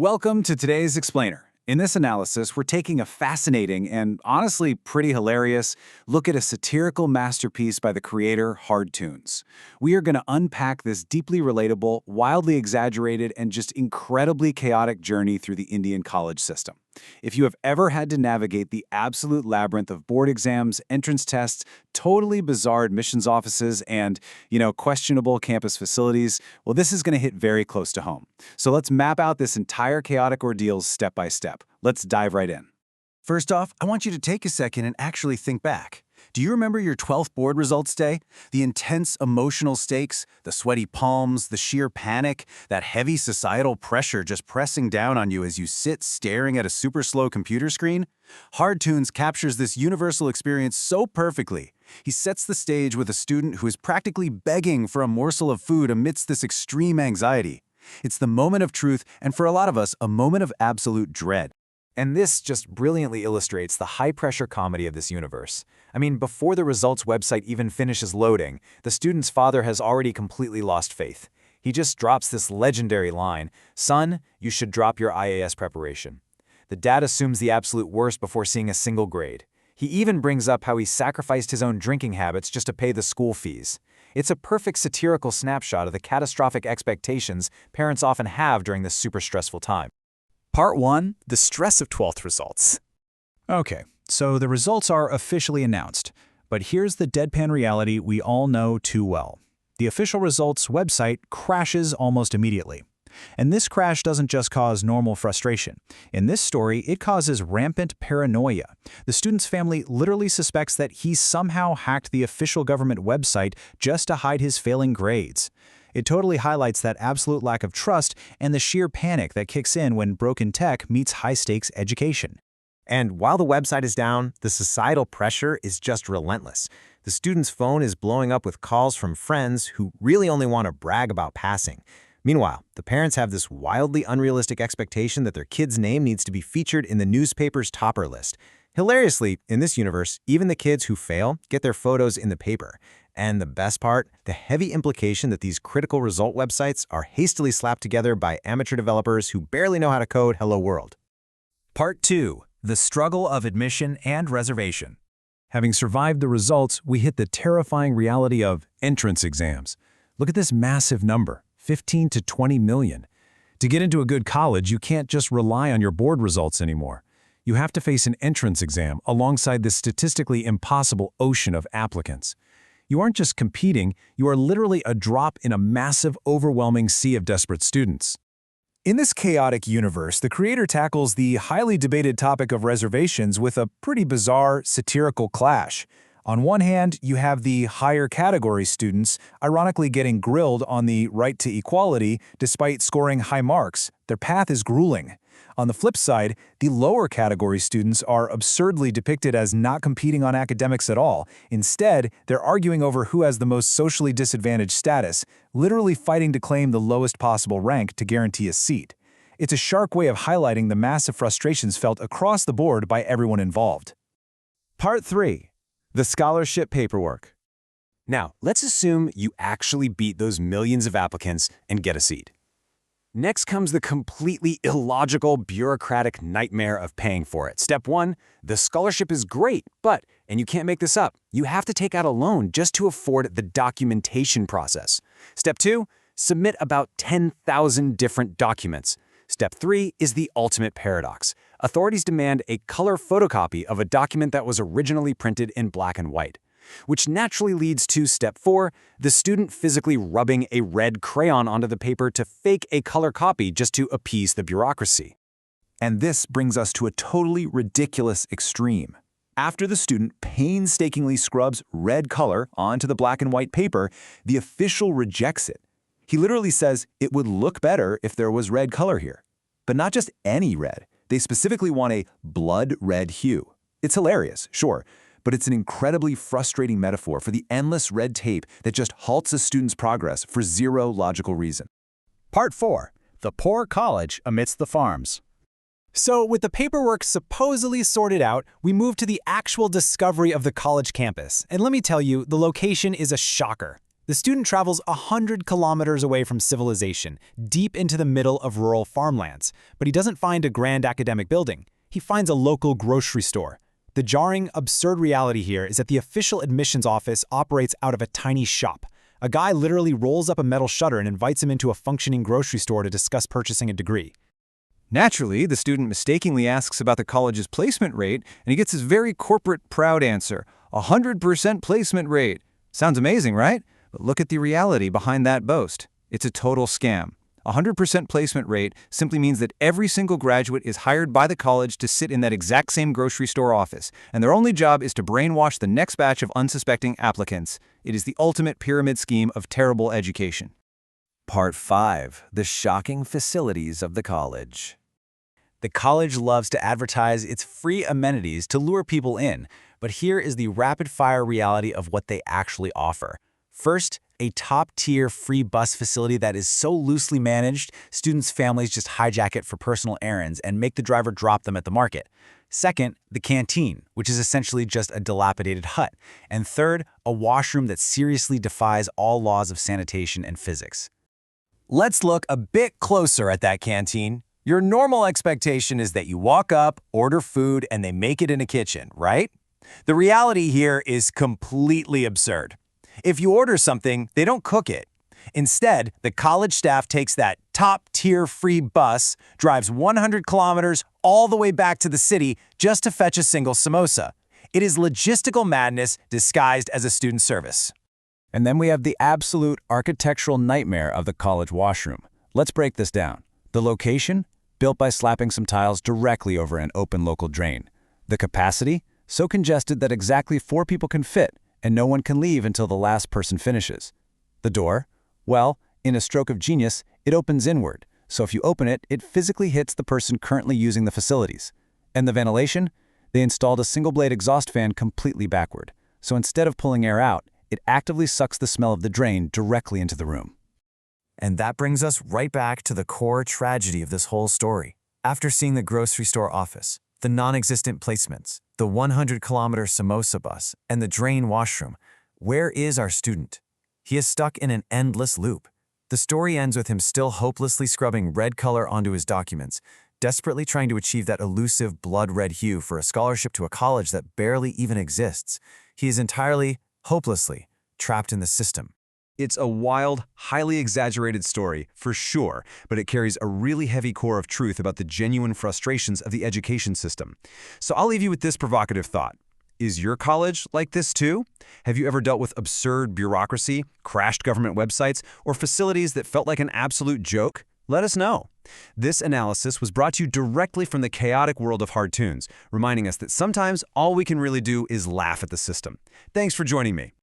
Welcome to today's Explainer. In this analysis, we're taking a fascinating and honestly pretty hilarious look at a satirical masterpiece by the creator Hard Tunes. We are going to unpack this deeply relatable, wildly exaggerated, and just incredibly chaotic journey through the Indian college system. If you have ever had to navigate the absolute labyrinth of board exams, entrance tests, totally bizarre admissions offices, and, questionable campus facilities, well, this is going to hit very close to home. So let's map out this entire chaotic ordeal step by step. Let's dive right in. First off, I want you to take a second and actually think back. Do you remember your 12th board results day? The intense emotional stakes, the sweaty palms, the sheer panic, that heavy societal pressure just pressing down on you as you sit staring at a super slow computer screen? Hard Tunes captures this universal experience so perfectly. He sets the stage with a student who is practically begging for a morsel of food amidst this extreme anxiety. It's the moment of truth, and for a lot of us, a moment of absolute dread. And this just brilliantly illustrates the high-pressure comedy of this universe. I mean, before the results website even finishes loading, the student's father has already completely lost faith. He just drops this legendary line, "Son, you should drop your IAS preparation." The dad assumes the absolute worst before seeing a single grade. He even brings up how he sacrificed his own drinking habits just to pay the school fees. It's a perfect satirical snapshot of the catastrophic expectations parents often have during this super stressful time. Part 1. The stress of 12th results. Okay, so the results are officially announced, but here's the deadpan reality we all know too well. The official results website crashes almost immediately. And this crash doesn't just cause normal frustration. In this story, it causes rampant paranoia. The student's family literally suspects that he somehow hacked the official government website just to hide his failing grades. It totally highlights that absolute lack of trust and the sheer panic that kicks in when broken tech meets high-stakes education. And while the website is down, the societal pressure is just relentless. The student's phone is blowing up with calls from friends who really only want to brag about passing. Meanwhile, the parents have this wildly unrealistic expectation that their kid's name needs to be featured in the newspaper's topper list. Hilariously, in this universe, even the kids who fail get their photos in the paper. And the best part, the heavy implication that these critical result websites are hastily slapped together by amateur developers who barely know how to code Hello World. Part 2. The struggle of admission and reservation. Having survived the results, we hit the terrifying reality of entrance exams. Look at this massive number, 15 to 20 million. To get into a good college, you can't just rely on your board results anymore. You have to face an entrance exam alongside this statistically impossible ocean of applicants. You aren't just competing, you are literally a drop in a massive, overwhelming sea of desperate students. In this chaotic universe, the creator tackles the highly debated topic of reservations with a pretty bizarre, satirical clash. On one hand, you have the higher category students ironically getting grilled on the right to equality despite scoring high marks. Their path is grueling. On the flip side, the lower category students are absurdly depicted as not competing on academics at all. Instead, they're arguing over who has the most socially disadvantaged status, literally fighting to claim the lowest possible rank to guarantee a seat. It's a sharp way of highlighting the massive frustrations felt across the board by everyone involved. Part 3. The scholarship paperwork. Now, let's assume you actually beat those millions of applicants and get a seat. Next comes the completely illogical, bureaucratic nightmare of paying for it. Step 1, the scholarship is great, but, and you can't make this up, you have to take out a loan just to afford the documentation process. Step 2, submit about 10,000 different documents. Step 3 is the ultimate paradox. Authorities demand a color photocopy of a document that was originally printed in black and white. Which naturally leads to Step 4, the student physically rubbing a red crayon onto the paper to fake a color copy just to appease the bureaucracy. And this brings us to a totally ridiculous extreme. After the student painstakingly scrubs red color onto the black and white paper, the official rejects it. He literally says it would look better if there was red color here. But not just any red. They specifically want a blood red hue. It's hilarious, sure, but it's an incredibly frustrating metaphor for the endless red tape that just halts a student's progress for zero logical reason. Part 4. The poor college amidst the farms. So, with the paperwork supposedly sorted out, we move to the actual discovery of the college campus. And let me tell you, the location is a shocker. The student travels 100 kilometers away from civilization, deep into the middle of rural farmlands. But he doesn't find a grand academic building. He finds a local grocery store. The jarring, absurd reality here is that the official admissions office operates out of a tiny shop. A guy literally rolls up a metal shutter and invites him into a functioning grocery store to discuss purchasing a degree. Naturally, the student mistakenly asks about the college's placement rate, and he gets his very corporate, proud answer, 100% placement rate. Sounds amazing, right? But look at the reality behind that boast. It's a total scam. 100% placement rate simply means that every single graduate is hired by the college to sit in that exact same grocery store office, and their only job is to brainwash the next batch of unsuspecting applicants. It is the ultimate pyramid scheme of terrible education. Part 5. The shocking facilities of the college. The college loves to advertise its free amenities to lure people in, but here is the rapid-fire reality of what they actually offer. First, a top-tier free bus facility that is so loosely managed, students' families just hijack it for personal errands and make the driver drop them at the market. Second, the canteen, which is essentially just a dilapidated hut. And third, a washroom that seriously defies all laws of sanitation and physics. Let's look a bit closer at that canteen. Your normal expectation is that you walk up, order food, and they make it in a kitchen, right? The reality here is completely absurd. If you order something, they don't cook it. Instead, the college staff takes that top-tier free bus, drives 100 kilometers all the way back to the city just to fetch a single samosa. It is logistical madness disguised as a student service. And then we have the absolute architectural nightmare of the college washroom. Let's break this down. The location? Built by slapping some tiles directly over an open local drain. The capacity? So congested that exactly 4 people can fit, and no one can leave until the last person finishes. The door? Well, in a stroke of genius, it opens inward, so if you open it, it physically hits the person currently using the facilities. And the ventilation? They installed a single-blade exhaust fan completely backward, so instead of pulling air out, it actively sucks the smell of the drain directly into the room. And that brings us right back to the core tragedy of this whole story. After seeing the grocery store office, the non-existent placements, the 100-kilometer samosa bus, and the drain washroom, where is our student? He is stuck in an endless loop. The story ends with him still hopelessly scrubbing red color onto his documents, desperately trying to achieve that elusive blood-red hue for a scholarship to a college that barely even exists. He is entirely, hopelessly, trapped in the system. It's a wild, highly exaggerated story, for sure, but it carries a really heavy core of truth about the genuine frustrations of the education system. So I'll leave you with this provocative thought. Is your college like this too? Have you ever dealt with absurd bureaucracy, crashed government websites, or facilities that felt like an absolute joke? Let us know. This analysis was brought to you directly from the chaotic world of Hard Tunes, reminding us that sometimes all we can really do is laugh at the system. Thanks for joining me.